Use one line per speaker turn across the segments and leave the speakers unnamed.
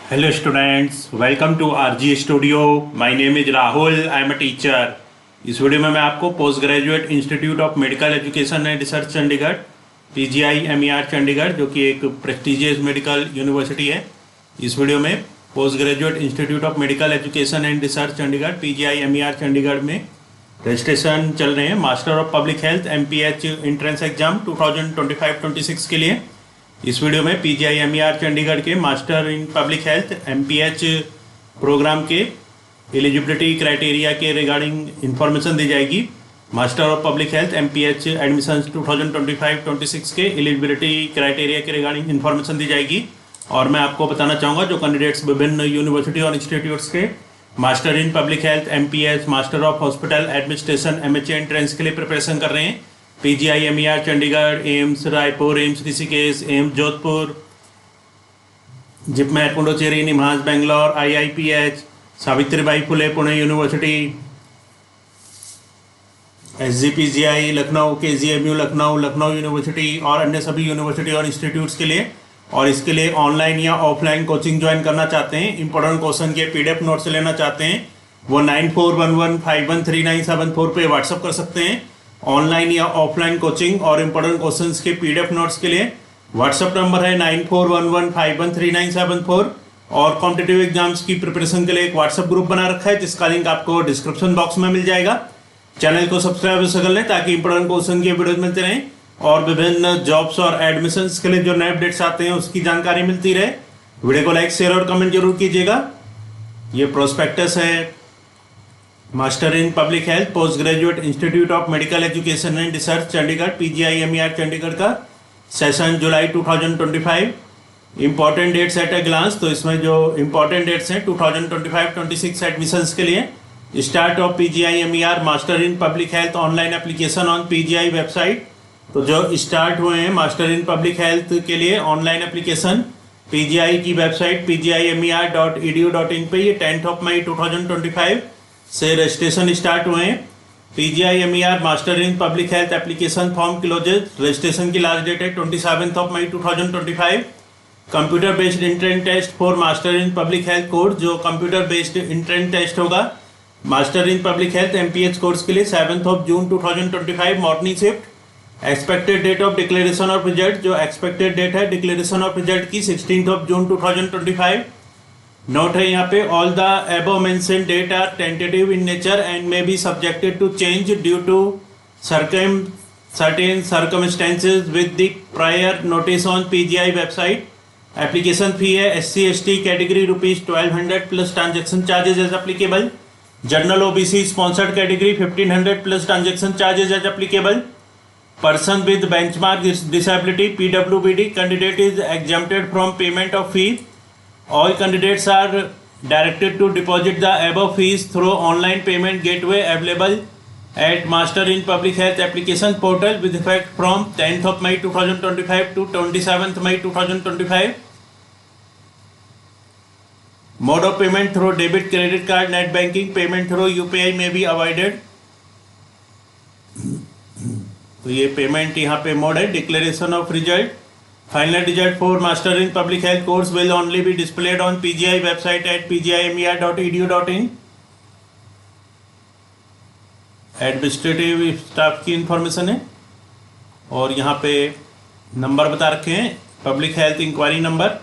Hello students, welcome to RG Studio. My name is Rahul. I am a teacher. इस video में मैं आपको post graduate institute of medical education and research Chandigarh PGI-MER Chandigarh जो कि एक prestigious medical university है, इस वीडियो में post graduate institute of medical education and research Chandigarh PGI-MER Chandigarh में रजिस्ट्रेशन चल रहे हैं master of public health MPH entrance exam 2025-26 के लिए। इस वीडियो में PGI-MER चंडीगढ़ के master in public health MPH programme के एलिजिबिलिटी क्राइटेरिया के रिगार्डिंग इंफॉर्मेशन दी जाएगी। Master of public health MPH admission 2025-26 के एलिजिबिलिटी क्राइटेरिया के रिगार्डिंग इंफॉर्मेशन दी जाएगी। और मैं आपको बताना चाहूँगा जो कैंडिडेट्स विभिन्न यूनिवर्सिटी और इंस्टीट्यूट्स के master in public health MPH master of hospital administration MHA entrance के लिए प्रिपरेशन कर रहे हैं, PGI-MER Chandigarh, AIIMS Raipur, AIIMS Rishikesh, AIIMS Jodhpur, JIPMER Puducherry, NIMHANS Bangalore, IIPH, Savitribai Phule Pune university, SGPGI Lucknow, KGMU Lucknow, Lucknow university और अन्य सभी यूनिवर्सिटी और इंस्टीट्यूट्स के लिए। और इसके लिए ऑनलाइन या ऑफलाइन कोचिंग ज्वाइन करना चाहते हैं, इंपॉर्टेंट क्वेश्चन के PDF नोट्स लेना चाहते हैं, वो 9411513974 पे व्हाट्सअप कर सकते हैं। ऑनलाइन या ऑफलाइन कोचिंग और इम्पोर्टेंट क्वेश्चंस के PDF नोट्स के लिए व्हाट्सअप नंबर है 9411513974। और कॉम्पिटिटिव एग्जाम्स की प्रिपरेशन के लिए एक व्हाट्सअप ग्रुप बना रखा है जिसका लिंक आपको डिस्क्रिप्शन बॉक्स में मिल जाएगा। चैनल को सब्सक्राइब कर लें ताकि इंपॉर्टेंट क्वेश्चन के वीडियो मिलते रहें और विभिन्न जॉब्स और एडमिशंस के लिए जो नए अपडेट्स आते हैं उसकी जानकारी मिलती रहे। वीडियो को लाइक, शेयर और कमेंट जरूर कीजिएगा। ये प्रोस्पेक्टस है master in public health post graduate institute of medical education and research Chandigarh PGI-MER Chandigarh का सेशन जुलाई 2025। Important dates at a glance, तो इसमें जो इंपॉर्टेंट डेट्स हैं 2025-26 एडमिशंस के लिए start of PGI-MER master in public health online application on PGI website. तो जो स्टार्ट हुए हैं मास्टर इन पब्लिक हेल्थ के लिए ऑनलाइन एप्लीकेशन PGI की वेबसाइट pgimer.edu.in पे ये 10 मई 2025 से रजिस्ट्रेशन स्टार्ट हुए हैं। PGI-MER master in public health application form closes, registration की लास्ट डेट है 27 मई 2025। Computer based entrance test for master in public health course, जो कंप्यूटर बेस्ड इंट्रेंस टेस्ट होगा master in public health MPH course के लिए 7 जून 2025 morning shift. Expected date of declaration of result, जो expected date है declaration of result की 16 जून 2025। Note है यहाँ पे, all the above mentioned date are tentative in nature and may be subjected to change due to certain circumstances with the prior notice on PGI website. Application fee है SC/ST category ₹1200 plus transaction charges as applicable. General OBC sponsored category 1500 plus transaction charges as applicable. Person with benchmark disability PWBD candidate is exempted from payment of fee. All candidates are directed to deposit the above fees through online payment gateway available at Master in Public Health application portal with effect from 10 May 2025 to 27 May 2025. Mode of payment through debit, credit card, net banking. Payment through UPI may be avoided. तो ये payment यहाँ पे mode है। Declaration of result, final result for master in public health course will only be displayed on PGI website at pgimer.edu.in। Administrative staff की information है और यहाँ पे नंबर बता रखे हैं, public health inquiry number,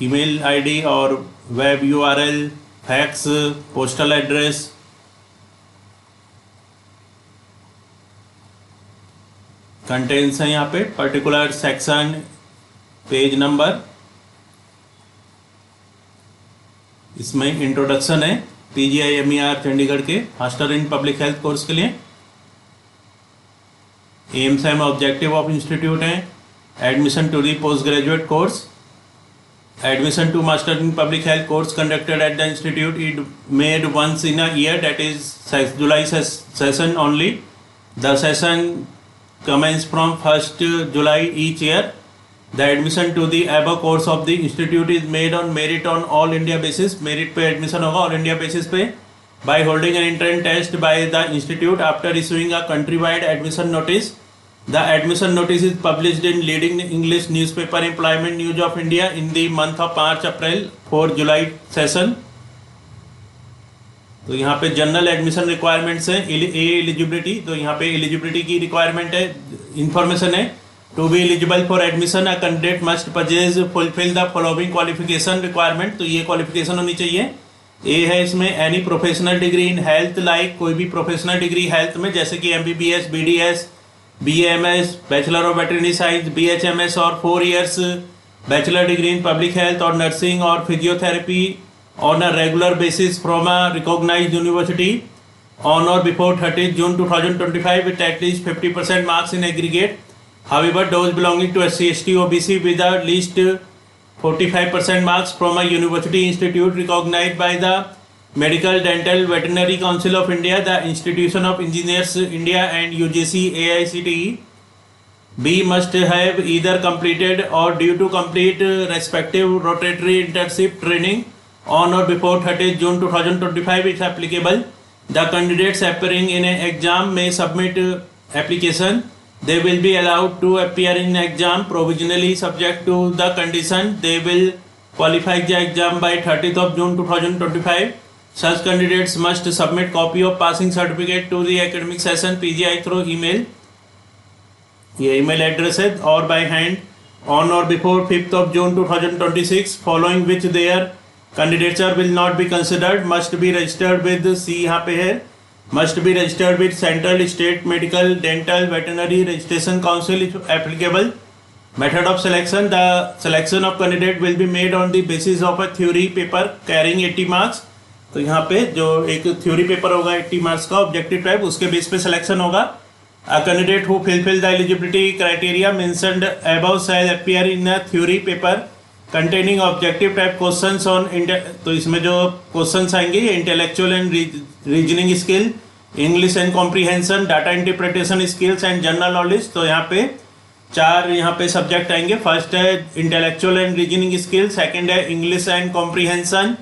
email ID और web URL, fax, postal address. Contents है यहाँ पे पर्टिकुलर सेक्शन, पेज नंबर। इसमें इंट्रोडक्शन है PGI-MER चंडीगढ़ के master in public health course के लिए। AIIMS and objective of institute है admission to the post graduate course. Admission to master in public health course conducted at the institute is made once in a year, that is July session only. The session commence from 1st July each year. The admission to the above course of the institute is made on merit on all India basis. Merit पे admission होगा all India basis पे by holding an entrance test by the institute after issuing a countrywide admission notice The admission notice is published in leading English newspaper Employment News of India in the month of March April for July session. तो यहाँ पे general admission requirements है, eligibility, तो यहाँ पे eligibility की requirement है, information है, to be eligible for admission a candidate must purchase fulfil the following qualification requirement, तो ये क्वालिफिकेशन होनी चाहिए। ए है इसमें any professional degree in health, like कोई भी प्रोफेशनल डिग्री हेल्थ में जैसे कि MBBS, BDS, BAMS, bachelor of veterinary science, BHMS और 4 years bachelor degree in public health और नर्सिंग और physiotherapy on a regular basis from a recognized university on or before 30th June 2025 with at least 50% marks in aggregate. However, those belonging to SC, ST, OBC with at least 45% marks from a university institute recognized by the Medical Dental Veterinary Council of India, the Institution of Engineers India and UGC AICTE. B must have either completed or due to complete respective rotatory internship training on or before 30th June 2025 if applicable. The candidates appearing in an exam may submit application. They will be allowed to appear in exam provisionally subject to the condition they will qualify the exam by 30th of June 2025. Such candidates must submit copy of passing certificate to the academic session PGI through email. ये email address है, और by hand on or before 5th of June 2026, following which their candidature will not be considered. Must be registered with C, यहाँ पे है, must be registered with Central State Medical Dental Veterinary Registration Council if applicable. Method of selection: the selection of candidate will be made on the basis of a theory paper carrying 80 marks. तो यहाँ पे जो एक theory paper होगा 80 marks का objective type, उसके base पे selection होगा. A candidate who fulfill the eligibility criteria mentioned above shall appear in a theory paper containing objective type questions on तो इसमें जो क्वेश्चंस आएंगे ये intellectual and reasoning skill, English and comprehension, data interpretation skills and general knowledge. तो यहाँ पे 4 यहाँ पे सब्जेक्ट आएंगे। फर्स्ट है intellectual and reasoning skill, second है इंग्लिश एंड कॉम्प्रीहेंशन,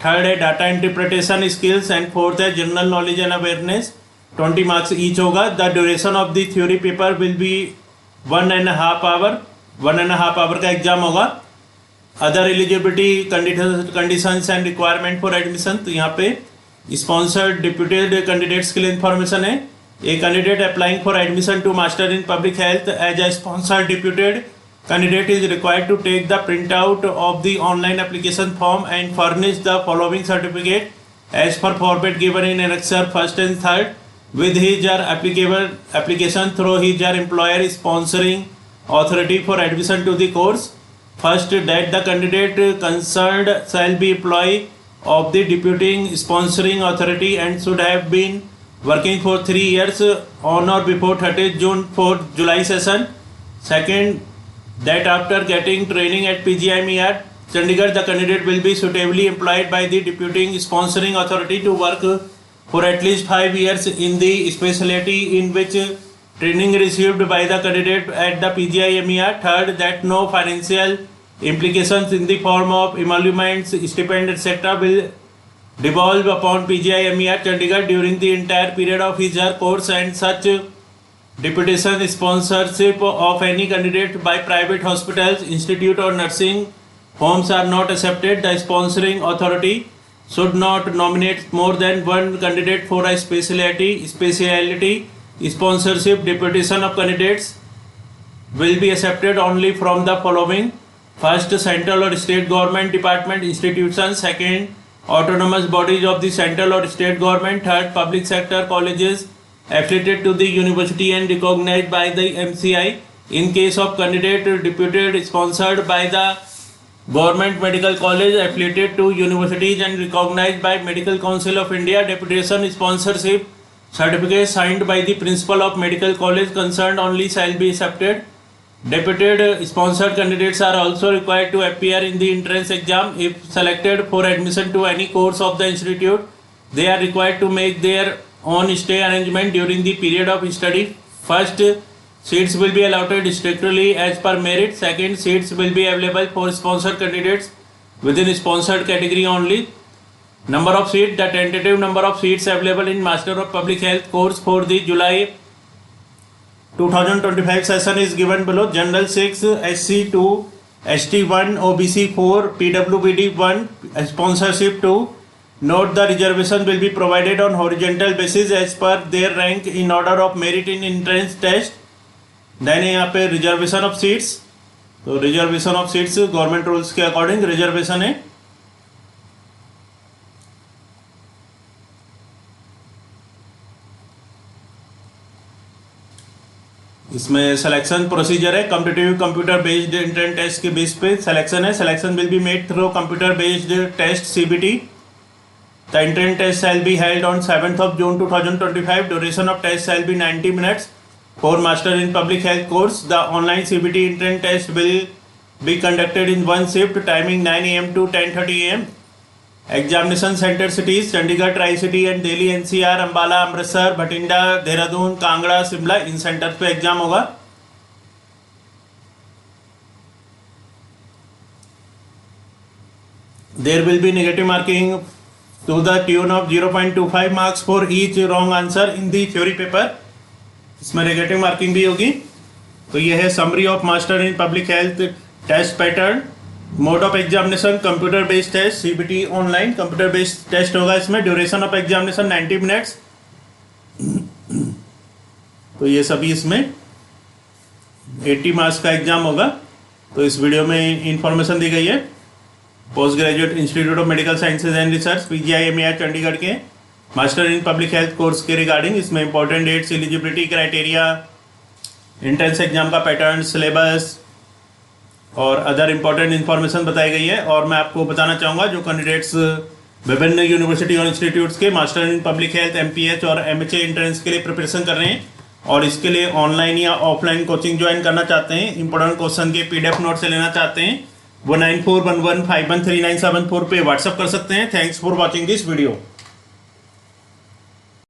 थर्ड है data interpretation skills and fourth है general knowledge and awareness. 20 marks each होगा। The duration of the theory paper will be 1.5 hour, 1.5 hour का exam होगा। Other eligibility conditions and requirement for admission, तो यहाँ पे sponsored deputed candidates के लिए information है। A candidate applying for admission to master in public health as a sponsored deputed candidate is required to take the printout of the online application form and furnish the following certificate as per format given in annexure 1st and 3rd with his or applicable application through his or employer sponsoring authority for admission to the course. First, that the candidate concerned shall be employee of the deputing sponsoring authority and should have been working for 3 years on or before 30th June for July session. Second, that after getting training at PGIMER Chandigarh, the candidate will be suitably employed by the deputing sponsoring authority to work for at least 5 years in the specialty in which training received by the candidate at the PGIMER. Third, that no financial implications in the form of emoluments, stipend, etc. will devolve upon PGIMER Chandigarh during the entire period of his or course, and such deputation sponsorship of any candidate by private hospitals, institute or nursing homes are not accepted. The sponsoring authority should not nominate more than one candidate for a specialty. Sponsorship deputation of candidates will be accepted only from the following: first, central or state government department institutions; second, autonomous bodies of the central or state government; third, public sector colleges affiliated to the university and recognized by the MCI. In case of candidate deputed sponsored by the government medical college affiliated to universities and recognized by Medical Council of India, deputation sponsorship certificate signed by the principal of medical college concerned only shall be accepted. Deputed sponsored candidates are also required to appear in the entrance exam. If selected for admission to any course of the institute, they are required to make their on stay arrangement during the period of study. First, seats will be allotted strictly as per merit. Second, seats will be available for sponsored candidates within sponsored category only. Number of seats: the tentative number of seats available in Master of Public Health course for the July 2025 session is given below. General 6, SC 2, ST 1, OBC 4, PWBD 1, sponsorship 2. Note the reservation will be provided on horizontal basis as per their rank in order of merit in entrance test. Then यहाँ पे reservation of seats, तो reservation of seats government rules के according reservation है। इसमें selection procedure है, competitive computer based entrance test के base पे selection है। Selection will be made through computer based test CBT। The entrance test shall be held on 7th of June 2025। Duration of test shall be 90 minutes for master in public health course. The online CBT entrance test will be conducted in one shift, timing 9 AM to 10:30 AM। Examination centre cities Chandigarh, tricity and Delhi, NCR, Ambala, Amritsar, Bathinda, Dehradun, Kangra, Shimla, इन centres पे exam होगा। There will be negative marking to the tune of 0.25 marks for each wrong answer in the theory paper. इसमें negative marking भी होगी। तो यह है summary of master in public health test pattern. Mode of examination computer based test, CBT online computer based test होगा। इसमें duration of examination 90 minutes. तो ये सभी इसमें 80 मार्क्स का एग्जाम होगा। तो इस वीडियो में इंफॉर्मेशन दी गई है post graduate institute of medical sciences and research PGI Chandigarh के master in public health course के रिगार्डिंग। इसमें important dates, eligibility criteria, entrance exam का पैटर्न, सिलेबस और अदर इंपॉर्टेंट इन्फॉर्मेशन बताई गई है। और मैं आपको बताना चाहूँगा जो कैंडिडेट्स विभिन्न यूनिवर्सिटी और इंस्टीट्यूट्स के master in public health MPH और MHA एंट्रेंस के लिए प्रिपरेशन कर रहे हैं और इसके लिए ऑनलाइन या ऑफलाइन कोचिंग ज्वाइन करना चाहते हैं, इंपॉर्टेंट क्वेश्चन के PDF नोट से लेना चाहते हैं, वो 9411513974 पे व्हाट्सअप कर सकते हैं। Thanks for watching this video.